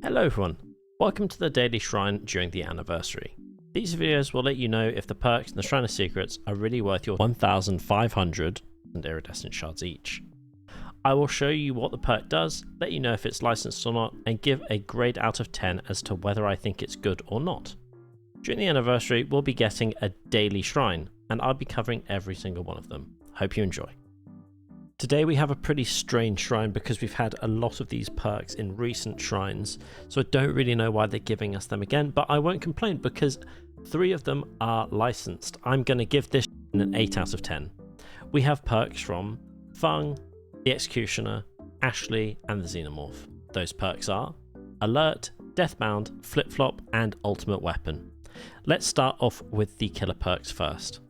Hello everyone, welcome to the daily shrine during the anniversary. These videos will let you know if the perks and the Shrine of Secrets are really worth your 1,500 iridescent shards each. I will show you what the perk does, let you know if it's licensed or not, and give a grade out of 10 as to whether I think it's good or not. During the anniversary, we'll be getting a daily shrine, and I'll be covering every single one of them. Hope you enjoy. Today we have a pretty strange shrine because we've had a lot of these perks in recent shrines, so I don't really know why they're giving us them again, but I won't complain because 3 of them are licensed. I'm going to give this an 8 out of 10. We have perks from Fung, the Executioner, Ashley, and the Xenomorph. Those perks are Alert, Deathbound, Flip-Flop, and Ultimate Weapon. Let's start off with the killer perks first.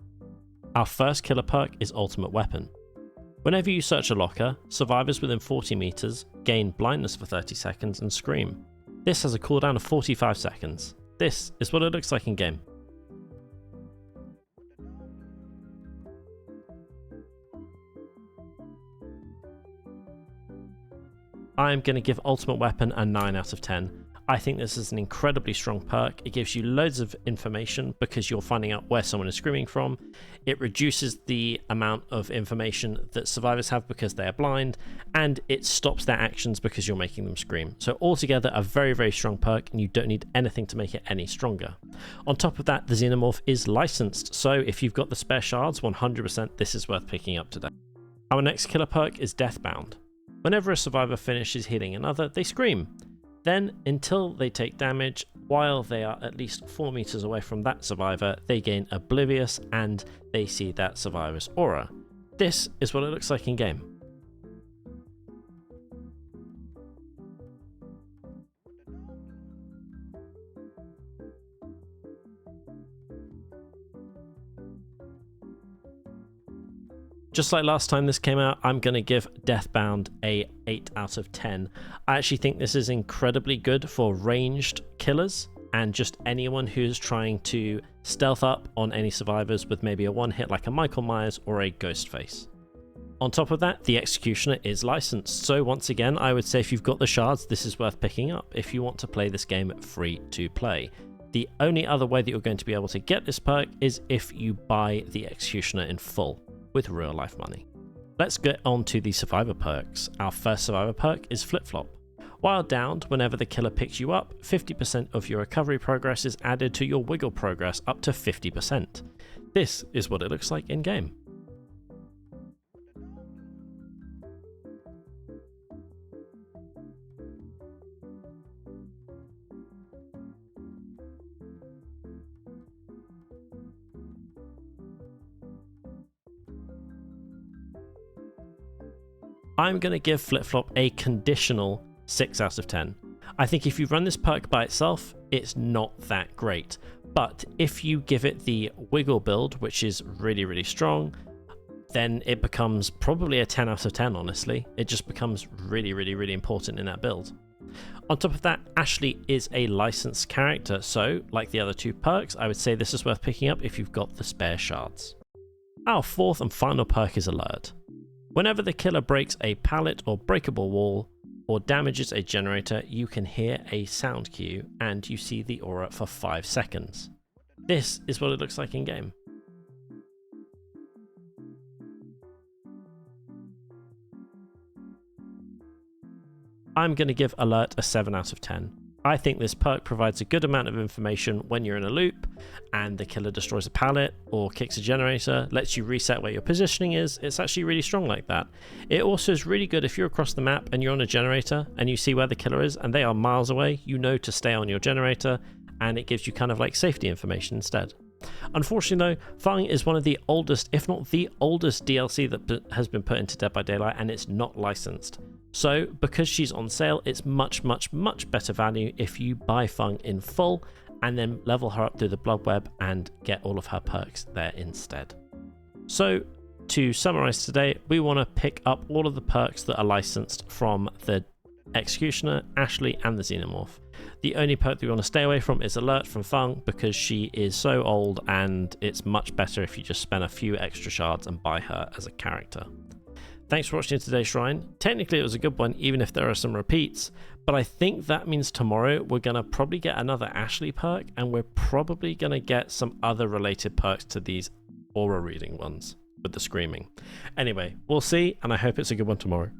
Our first killer perk is Ultimate Weapon. Whenever you search a locker, survivors within 40 meters gain blindness for 30 seconds and scream. This has a cooldown of 45 seconds. This is what it looks like in game. I am going to give Ultimate Weapon a 9 out of 10. I think this is an incredibly strong perk. It gives you loads of information because you're finding out where someone is screaming from. It reduces the amount of information that survivors have because they are blind, and it stops their actions because you're making them scream. So altogether a very, very strong perk, and you don't need anything to make it any stronger. On top of that, the Xenomorph is licensed, so if you've got the spare shards, 100% this is worth picking up today. Our next killer perk is Deathbound. Whenever a survivor finishes healing another, they scream. Then, until they take damage, while they are at least 4 meters away from that survivor, they gain Oblivious and they see that survivor's aura. This is what it looks like in game. Just like last time this came out, I'm going to give Deathbound a 8 out of 10. I actually think this is incredibly good for ranged killers and just anyone who's trying to stealth up on any survivors with maybe a one hit like a Michael Myers or a Ghostface. On top of that, the Executioner is licensed, so once again I would say if you've got the shards, this is worth picking up if you want to play this game free to play. The only other way that you're going to be able to get this perk is if you buy the Executioner in full with real life money. Let's get on to the survivor perks. Our first survivor perk is Flip-Flop. While downed, whenever the killer picks you up, 50% of your recovery progress is added to your wiggle progress up to 50%. This is what it looks like in game. I'm going to give Flip-Flop a conditional 6 out of 10. I think if you run this perk by itself, it's not that great. But if you give it the wiggle build, which is really, really strong, then it becomes probably a 10 out of 10, honestly. It just becomes really, really, really important in that build. On top of that, Ashley is a licensed character, so like the other 2 perks, I would say this is worth picking up if you've got the spare shards. Our fourth and final perk is Alert. Whenever the killer breaks a pallet or breakable wall or damages a generator, you can hear a sound cue and you see the aura for 5 seconds. This is what it looks like in game. I'm going to give Alert a 7 out of 10. I think this perk provides a good amount of information when you're in a loop and the killer destroys a pallet or kicks a generator, lets you reset where your positioning is. It's actually really strong like that. It also is really good if you're across the map and you're on a generator and you see where the killer is and they are miles away, you know to stay on your generator, and it gives you kind of like safety information instead. Unfortunately though, Fung is one of the oldest, if not the oldest DLC that has been put into Dead by Daylight, and it's not licensed. So because she's on sale, it's much, much, much better value if you buy Fung in full and then level her up through the blood web and get all of her perks there instead. So to summarize today, we want to pick up all of the perks that are licensed from the Executioner, Ashley, and the Xenomorph. The only perk that we want to stay away from is Alert from Fung because she is so old and it's much better if you just spend a few extra shards and buy her as a character. Thanks for watching today's shrine. Technically it was a good one even if there are some repeats, But I think that means tomorrow we're going to probably get another Ashley perk, and we're probably going to get some other related perks to these aura reading ones with the screaming. Anyway, we'll see, and I hope it's a good one tomorrow.